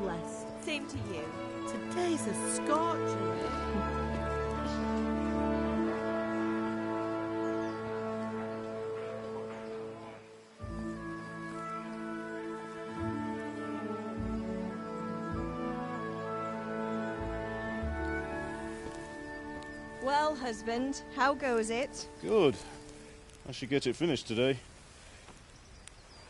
blessed. Same to you. Today's a scorcher. Well, husband, how goes it? Good. I should get it finished today.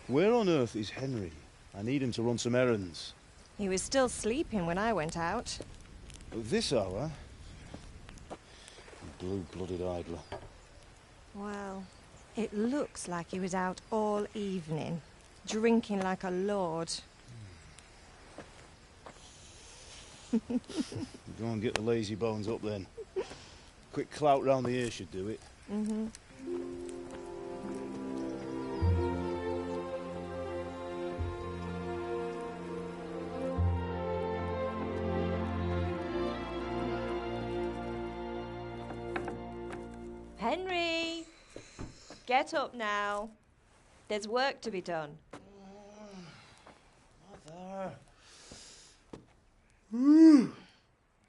Where on earth is Henry? I need him to run some errands. He was still sleeping when I went out. At this hour? Blue-blooded idler. Well, it looks like he was out all evening, drinking like a lord. Go and get the lazy bones up then. Quick clout round the ear should do it. Mm-hmm. Henry! Get up now. There's work to be done. Mother!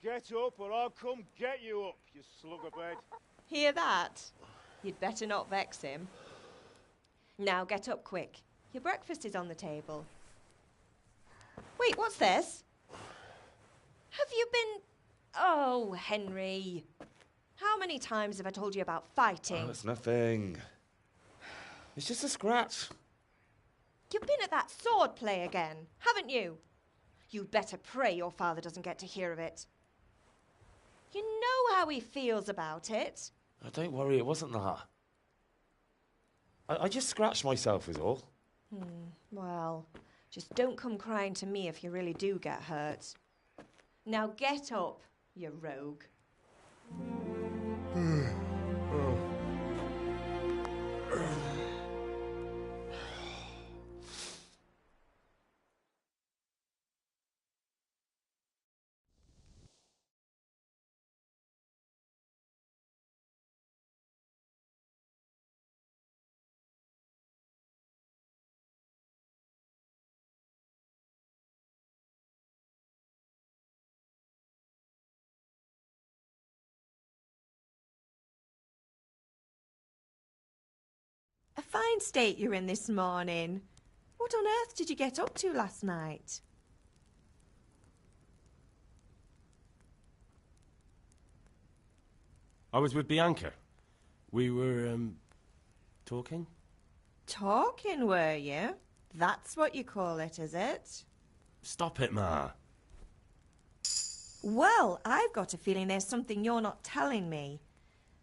Get up or I'll come get you up, you slugabed. Hear that? You'd better not vex him. Now get up quick. Your breakfast is on the table. Wait, what's this? Have you been... Oh, Henry. How many times have I told you about fighting? Oh, it's nothing. It's just a scratch. You've been at that sword play again, haven't you? You'd better pray your father doesn't get to hear of it. You know how he feels about it. Oh, don't worry, it wasn't that. I just scratched myself is all. Well, just don't come crying to me if you really do get hurt. Now get up, you rogue. A fine state you're in this morning. What on earth did you get up to last night? I was with Bianca. We were, talking? Talking, were you? That's what you call it, is it? Stop it, Ma. Well, I've got a feeling there's something you're not telling me.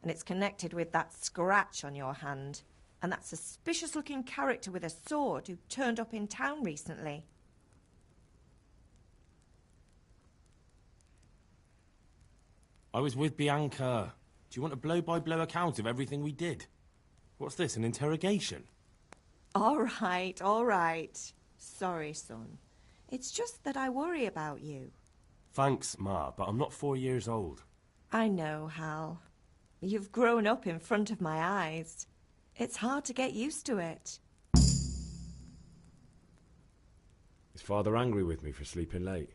And it's connected with that scratch on your hand. And that suspicious-looking character with a sword who turned up in town recently. I was with Bianca. Do you want a blow-by-blow account of everything we did? What's this, an interrogation? All right. Sorry, son. It's just that I worry about you. Thanks, Ma, but I'm not 4 years old. I know, Hal. You've grown up in front of my eyes. It's hard to get used to it. Is Father angry with me for sleeping late?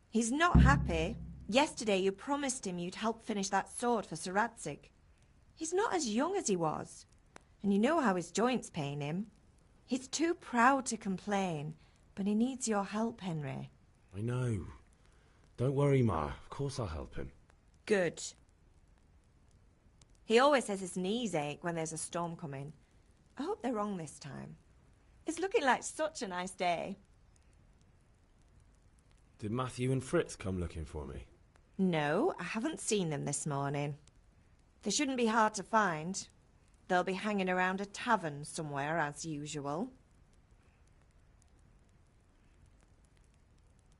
He's not happy. Yesterday you promised him you'd help finish that sword for Sir Radzig. He's not as young as he was. And you know how his joints pain him. He's too proud to complain, but he needs your help, Henry. I know. Don't worry, Ma. Of course I'll help him. Good. He always says his knees ache when there's a storm coming. I hope they're wrong this time. It's looking like such a nice day. Did Matthew and Fritz come looking for me? No, I haven't seen them this morning. They shouldn't be hard to find. They'll be hanging around a tavern somewhere, as usual.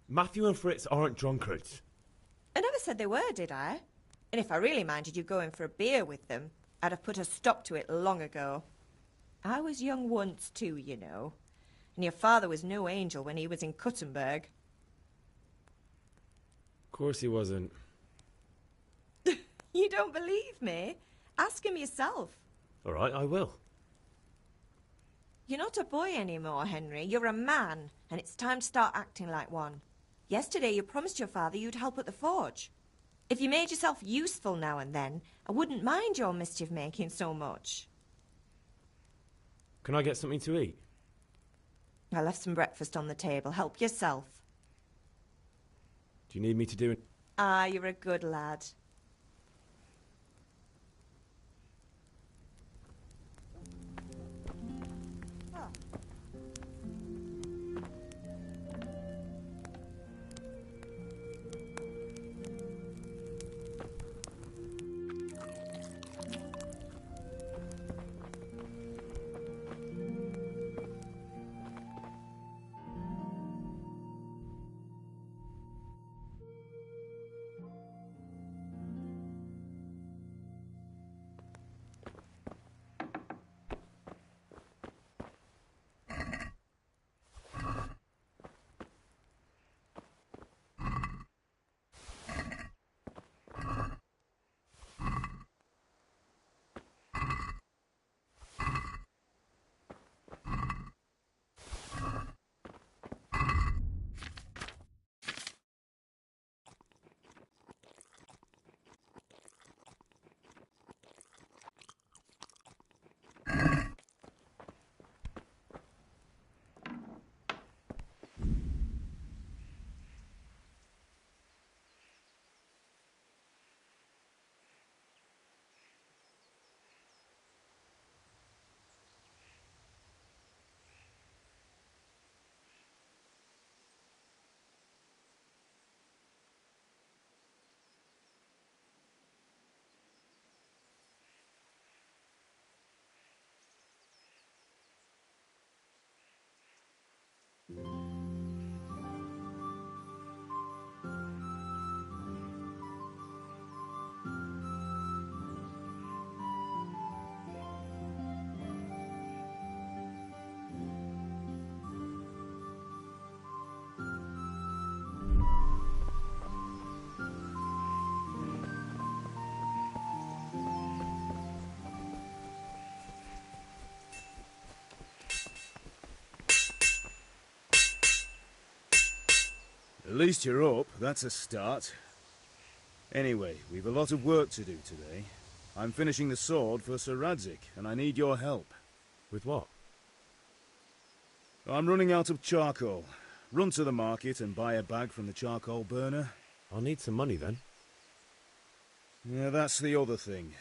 Matthew and Fritz aren't drunkards. I never said they were, did I? And if I really minded you going for a beer with them, I'd have put a stop to it long ago. I was young once too, you know. And your father was no angel when he was in Kuttenberg. Of course he wasn't. You don't believe me? Ask him yourself. All right, I will. You're not a boy anymore, Henry. You're a man, and it's time to start acting like one. Yesterday you promised your father you'd help at the forge. If you made yourself useful now and then, I wouldn't mind your mischief-making so much. Can I get something to eat? I left some breakfast on the table. Help yourself. Do you need me to do it? Ah, you're a good lad. At least you're up, that's a start. Anyway, we've a lot of work to do today. I'm finishing the sword for Sir Radzig, and I need your help. With what? I'm running out of charcoal. Run to the market and buy a bag from the charcoal burner. I'll need some money then. Yeah, that's the other thing.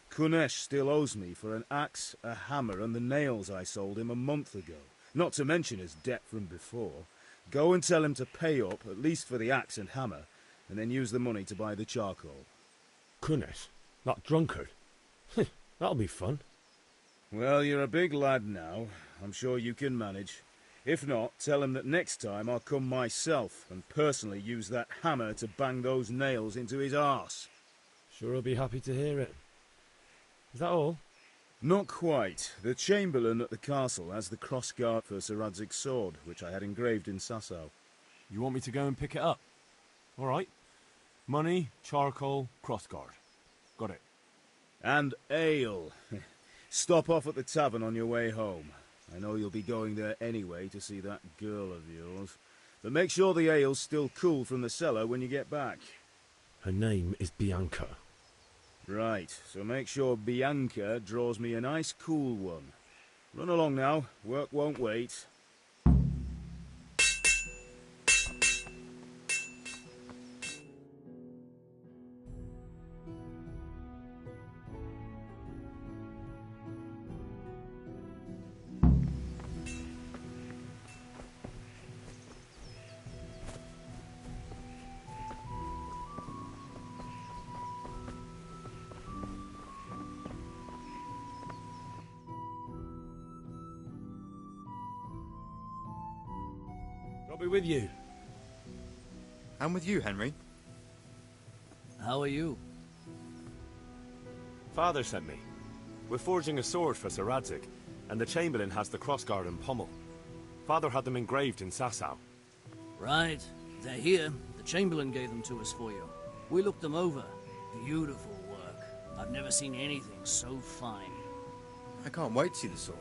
Kunesh still owes me for an axe, a hammer, and the nails I sold him a month ago. Not to mention his debt from before. Go and tell him to pay up, at least for the axe and hammer, and then use the money to buy the charcoal. Kunesh? That drunkard? That'll be fun. Well, you're a big lad now. I'm sure you can manage. If not, tell him that next time I'll come myself and personally use that hammer to bang those nails into his arse. Sure I'll be happy to hear it. Is that all? Not quite. The Chamberlain at the castle has the crossguard for Sir Radzig's sword, which I had engraved in Sasau. You want me to go and pick it up? All right. Money, charcoal, crossguard. Got it. And ale. Stop off at the tavern on your way home. I know you'll be going there anyway to see that girl of yours. But make sure the ale's still cool from the cellar when you get back. Her name is Bianca. Right, so make sure Bianca draws me a nice cool one. Run along now, work won't wait. I'll be with you. I'm with you, Henry. How are you? Father sent me. We're forging a sword for Sir Radzig, and the Chamberlain has the crossguard and pommel. Father had them engraved in Sasau. Right. They're here. The Chamberlain gave them to us for you. We looked them over. Beautiful work. I've never seen anything so fine. I can't wait to see the sword.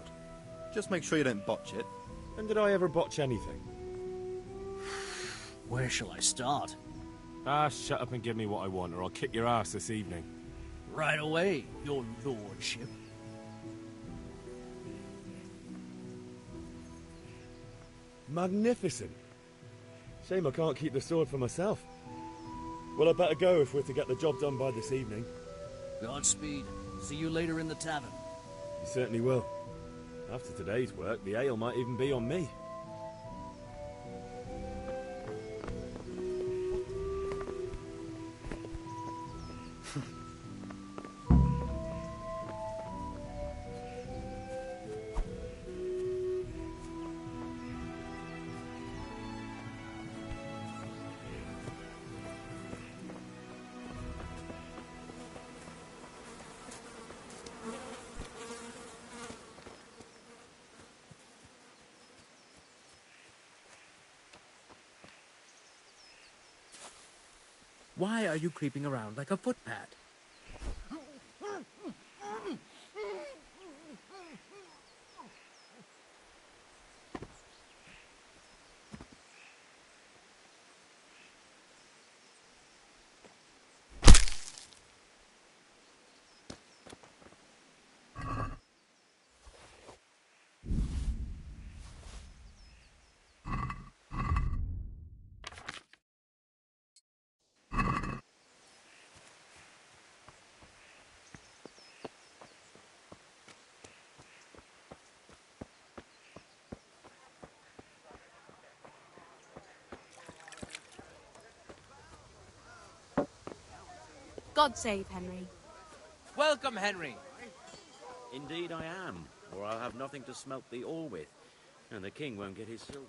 Just make sure you don't botch it. When did I ever botch anything? Where shall I start? Ah, shut up and give me what I want, or I'll kick your ass this evening. Right away, your lordship. Magnificent. Shame I can't keep the sword for myself. Well, I better go if we're to get the job done by this evening. Godspeed. See you later in the tavern. You certainly will. After today's work, the ale might even be on me. Why are you creeping around like a footpad? God save Henry. Welcome, Henry. Indeed I am, or I'll have nothing to smelt the ore with, and the king won't get his silver.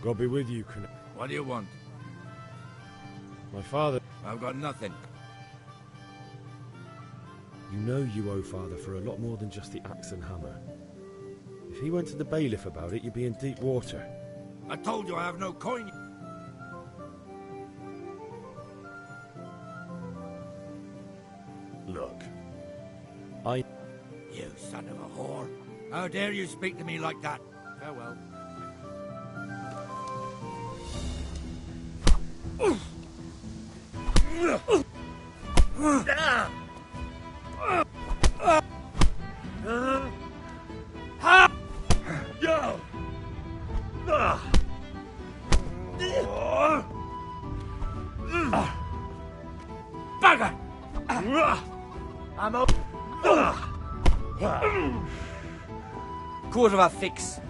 God be with you, Connor. What do you want? My father... I've got nothing. You know you owe father for a lot more than just the axe and hammer. If he went to the bailiff about it, you'd be in deep water. I told you I have no coin. Look, You son of a whore. How dare you speak to me like that? Farewell. Bugger! I'm a... Quarter of a fix.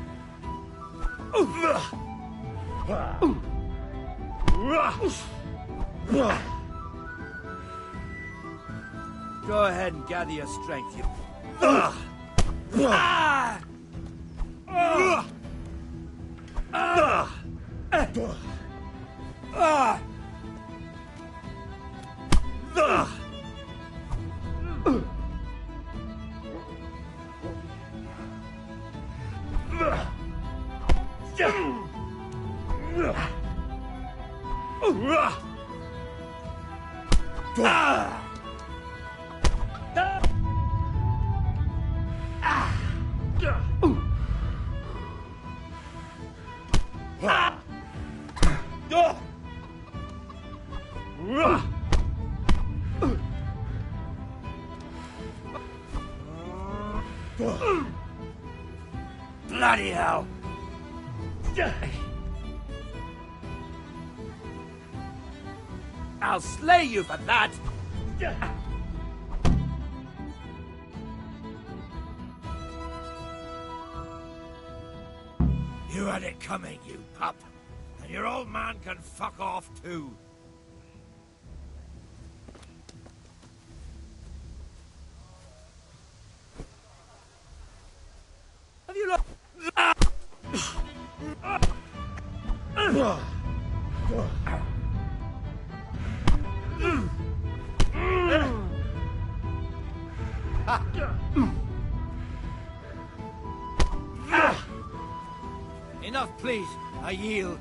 Go ahead and gather your strength, you... Bloody hell! I'll slay you for that! You had it coming, you pup. And your old man can fuck off too. Have you looked? Enough, please. I yield.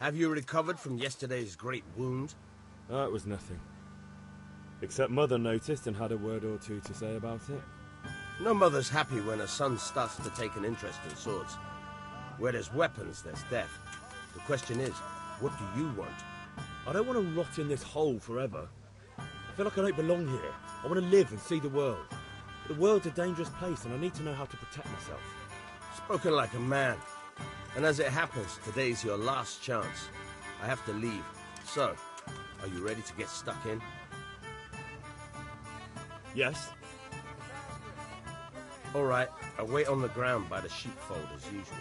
Have you recovered from yesterday's great wound? It was nothing. Except Mother noticed and had a word or two to say about it. No mother's happy when her son starts to take an interest in swords. Where there's weapons, there's death. The question is, what do you want? I don't want to rot in this hole forever. I feel like I don't belong here. I want to live and see the world. The world's a dangerous place and I need to know how to protect myself. Spoken like a man. And as it happens, today's your last chance. I have to leave. So, are you ready to get stuck in? Yes. All right, I'll wait on the ground by the sheepfold as usual.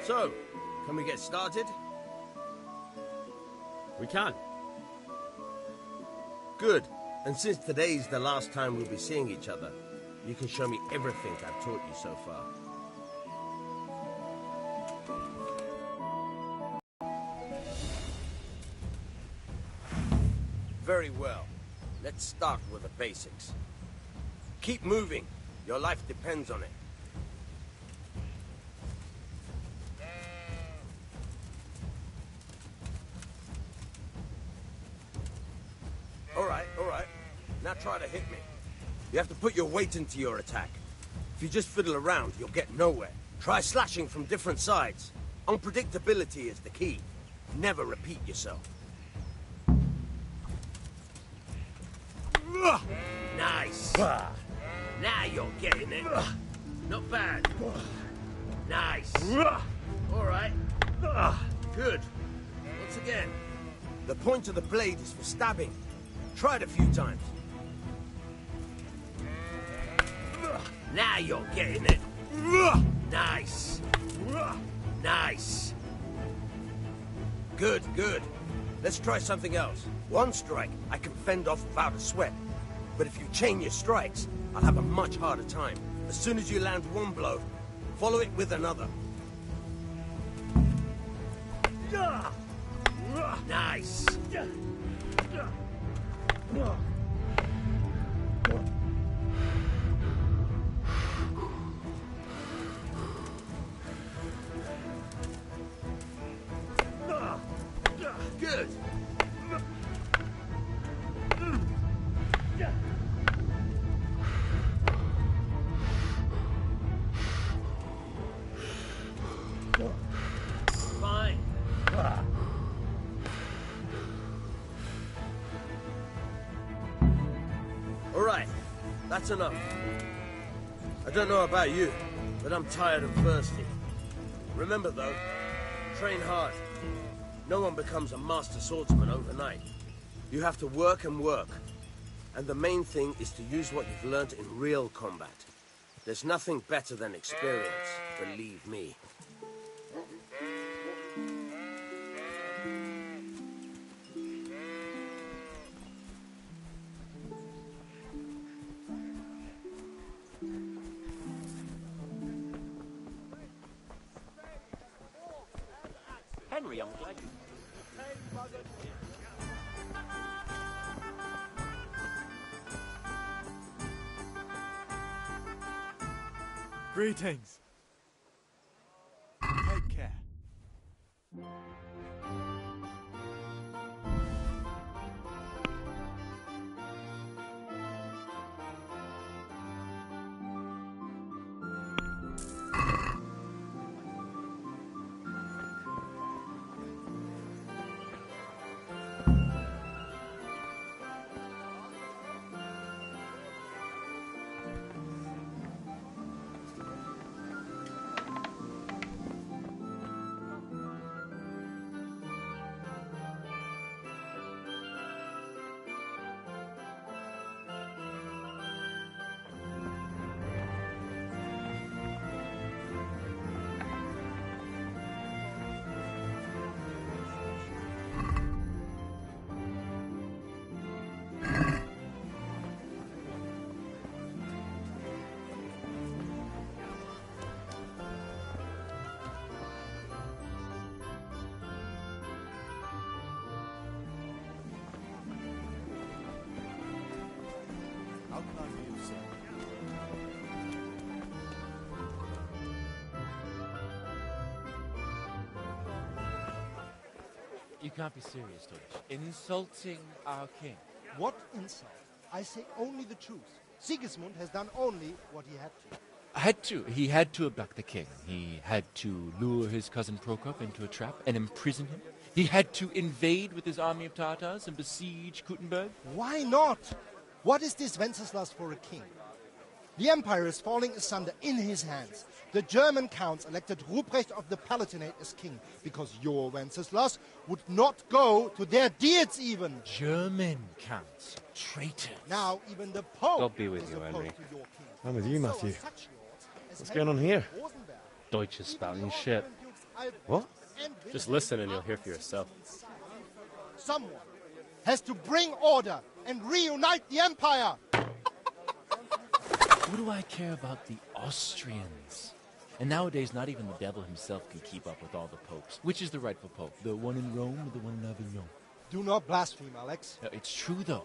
So, can we get started? We can. Good. And since today's the last time we'll be seeing each other, you can show me everything I've taught you so far. Very well. Let's start with the basics. Keep moving. Your life depends on it. All right. Now try to hit me. You have to put your weight into your attack. If you just fiddle around, you'll get nowhere. Try slashing from different sides. Unpredictability is the key. Never repeat yourself. Nice. Now you're getting it. Not bad. Nice. All right. Good. Once again. The point of the blade is for stabbing. Try it a few times. Now you're getting it. Nice. Nice. Good. Let's try something else. One strike, I can fend off without a sweat. But if you chain your strikes, I'll have a much harder time. As soon as you land one blow, follow it with another. Nice. Good. Fine. All right, that's enough. I don't know about you, but I'm tired and thirsty. Remember though, train hard. No one becomes a master swordsman overnight. You have to work and work. And the main thing is to use what you've learned in real combat. There's nothing better than experience, believe me. Henry, I'm glad you... Greetings. Take care. You can't be serious, Deutsch. Insulting our king. What insult? I say only the truth. Sigismund has done only what he had to. He had to abduct the king. He had to lure his cousin Prokop into a trap and imprison him. He had to invade with his army of Tatars and besiege Kuttenberg. Why not? What is this Wenceslas for a king? The empire is falling asunder in his hands. The German counts elected Ruprecht of the Palatinate as king because your Wenceslas would not go to their deeds even. German counts. Traitors. Now even the Pope God be with is you, opposed Henry. to your king. I'm with you, So Matthew. are such lords as What's going on here? Deutsch is spouting shit. What? Just listen and you'll hear for yourself. Someone has to bring order and reunite the empire. What do I care about the Austrians? And nowadays, not even the devil himself can keep up with all the popes. Which is the rightful pope? The one in Rome or the one in Avignon? Do not blaspheme, Alex. No, it's true, though.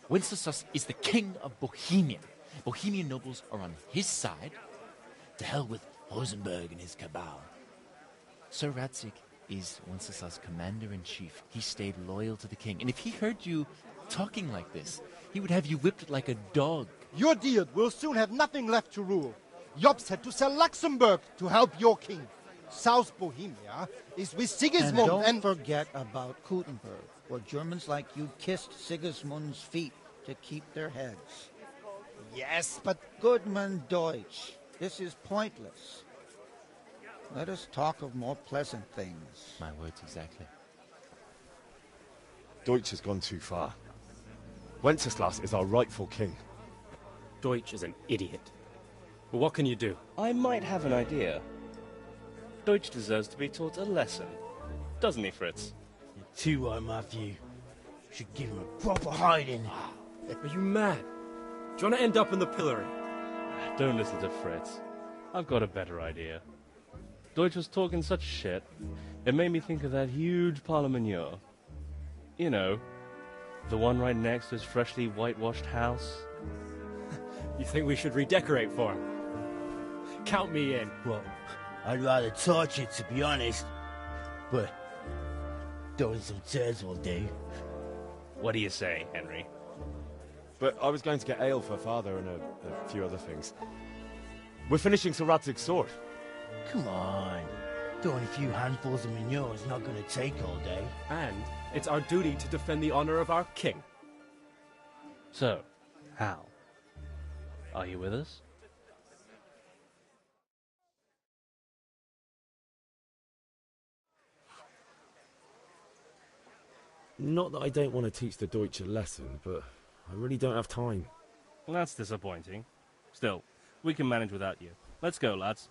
Wenceslas is the king of Bohemia. Bohemian nobles are on his side. To hell with Rosenberg and his cabal. Sir Ratzik is Wenceslas' commander-in-chief. He stayed loyal to the king. And if he heard you talking like this, he would have you whipped like a dog. Your Diet will soon have nothing left to rule. Jobst had to sell Luxembourg to help your king. South Bohemia is with Sigismund and don't forget about Kuttenberg, where Germans like you kissed Sigismund's feet to keep their heads. Yes, but... Goodman Deutsch, this is pointless. Let us talk of more pleasant things. My words exactly. Deutsch has gone too far. Wenceslas is our rightful king. Deutsch is an idiot. But what can you do? I might have an idea. Deutsch deserves to be taught a lesson. Doesn't he, Fritz? You're too right, Matthew. Should give him a proper hiding. Are you mad? Do you want to end up in the pillory? Don't listen to Fritz. I've got a better idea. Deutsch was talking such shit, it made me think of that huge parliament. You know, the one right next to his freshly whitewashed house. You think we should redecorate for him? Count me in. Well, I'd rather torch it, to be honest. But throwing some tears will do. What do you say, Henry? But I was going to get ale for father and a few other things. We're finishing Sir Radzig's sword. Come on. Throwing a few handfuls of manure is not going to take all day. And it's our duty to defend the honor of our king. So, Hal, are you with us? Not that I don't want to teach the Deutsch a lesson, but I really don't have time. Well, that's disappointing. Still, we can manage without you. Let's go, lads.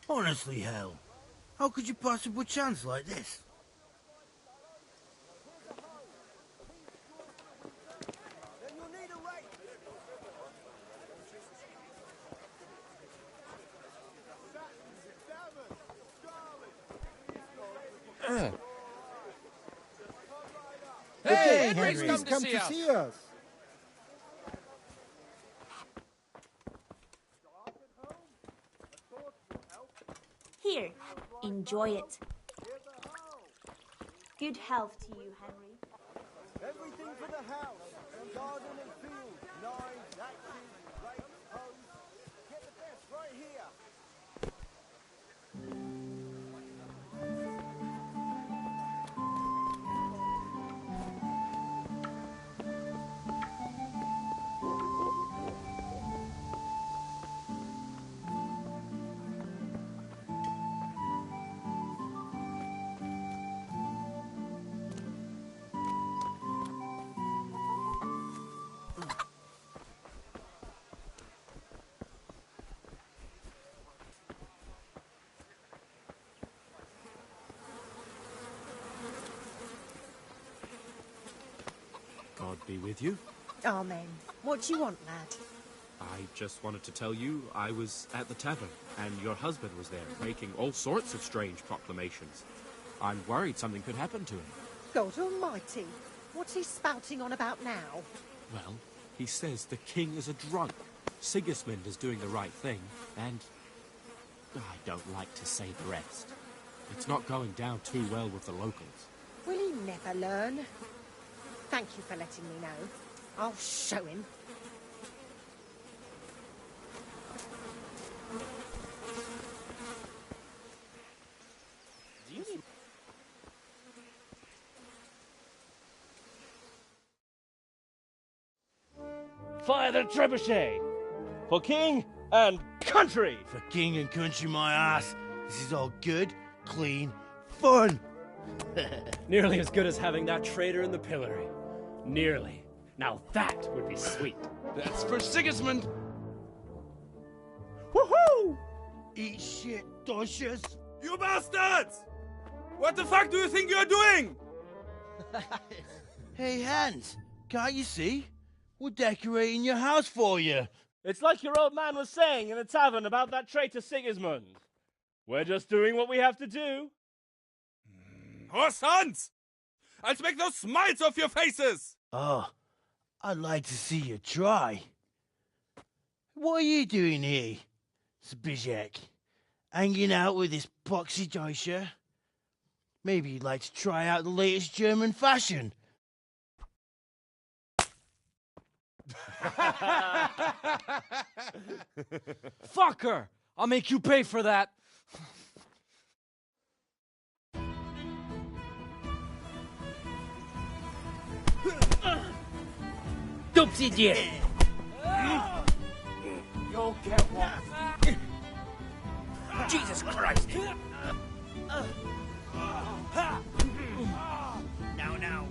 Honestly, Hal, how could you possibly chance like this? Hey, Henry's Henry's come to see us. Here, enjoy it. Good health to you, Henry. Everything for the house. Garden and field. Knives, axes, rakes, hoes. Get the best right here. God be with you. Amen. What do you want, lad? I just wanted to tell you I was at the tavern, and your husband was there, making all sorts of strange proclamations. I'm worried something could happen to him. God almighty. What's he spouting on about now? Well, he says the king is a drunk. Sigismund is doing the right thing, and I don't like to say the rest. It's not going down too well with the locals. Will he never learn? Thank you for letting me know. I'll show him. Fire the trebuchet! For king and country! For king and country, my ass. This is all good, clean, fun. Nearly as good as having that traitor in the pillory. Nearly. Now that would be sweet. That's for Sigismund! Woohoo! Eat shit, doshes. You bastards! What the fuck do you think you're doing? Hey, Hans, can't you see? We're decorating your house for you. It's like your old man was saying in the tavern about that traitor Sigismund. We're just doing what we have to do. Oh, sons! I'll make those smiles off your faces! Oh, I'd like to see you try. What are you doing here, Zbigniew? Hanging out with this poxy Deutscher? Maybe you'd like to try out the latest German fashion. Fucker! I'll make you pay for that. Doopsie idiot! You'll get one. Jesus Christ! Now.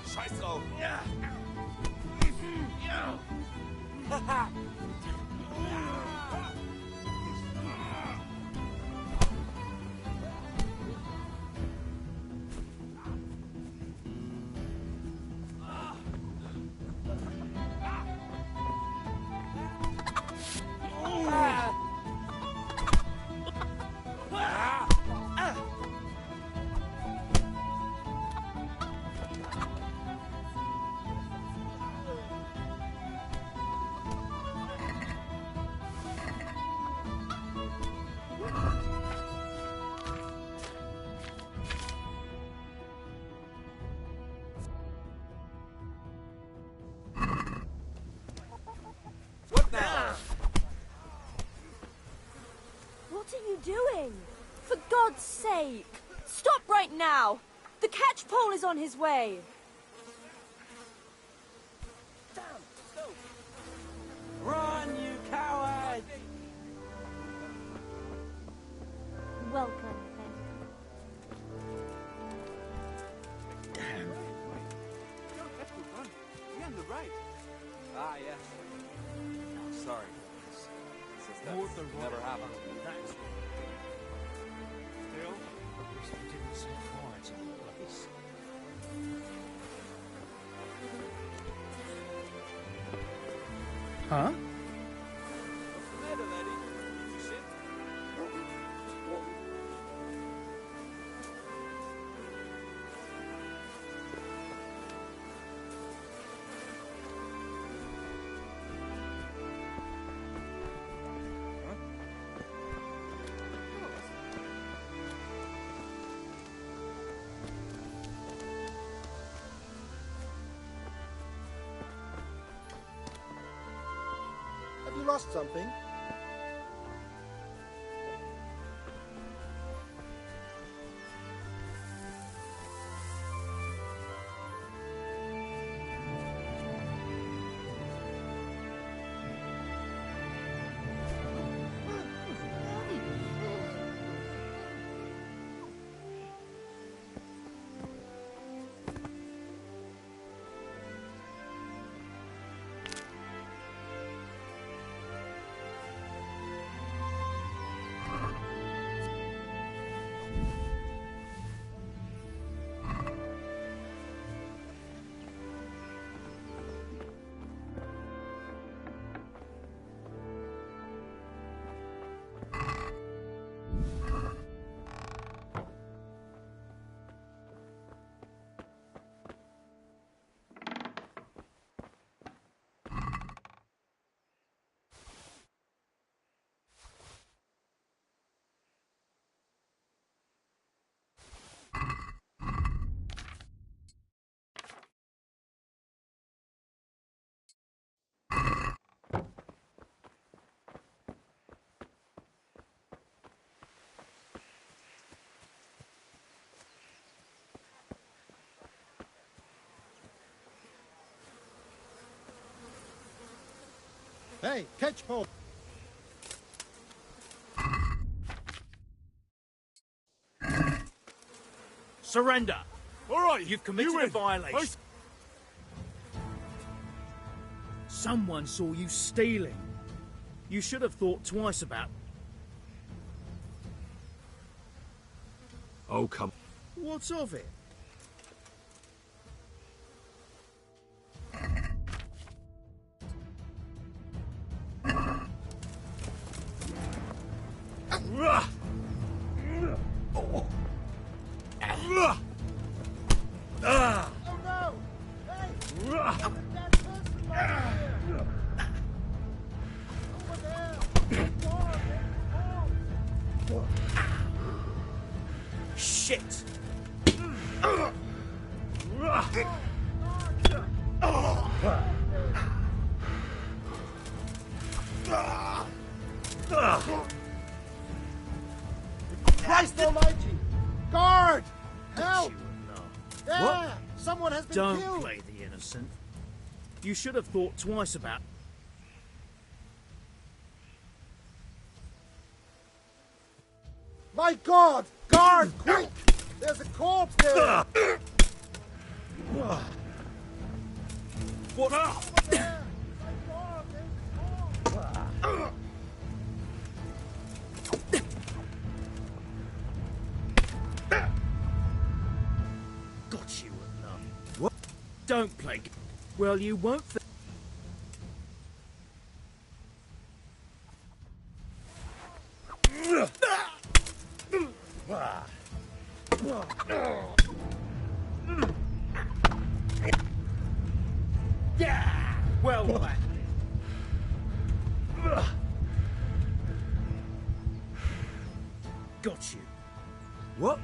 Scheiß drauf! What are you doing? For God's sake! Stop right now! The catchpole is on his way! Run, you coward! Welcome, Damn. You don't have to run. Be on the right. Ah, yes. No, sorry. Since that's never happened. That's still, I wish they didn't set fire to the place. Huh? What's the matter, laddie? You shit? Have you lost something? Hey, catch pole. Surrender. All right, You've committed you a win. violation. Someone saw you stealing. You should have thought twice about... Oh, come. What's of it? Oh no! Hey! That person right here! Over there! Shit! Christ almighty! Guard! Help! There! What? Someone has been Don't killed! play the innocent. You should have thought twice about... My God! Guard! Quick! There's a corpse there! What? Over there! My God! There's a corpse! Got you at none. What? Don't play... Well, you won't... Yeah! Well, that. Got you. What?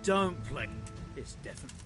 Don't play. It's definitely...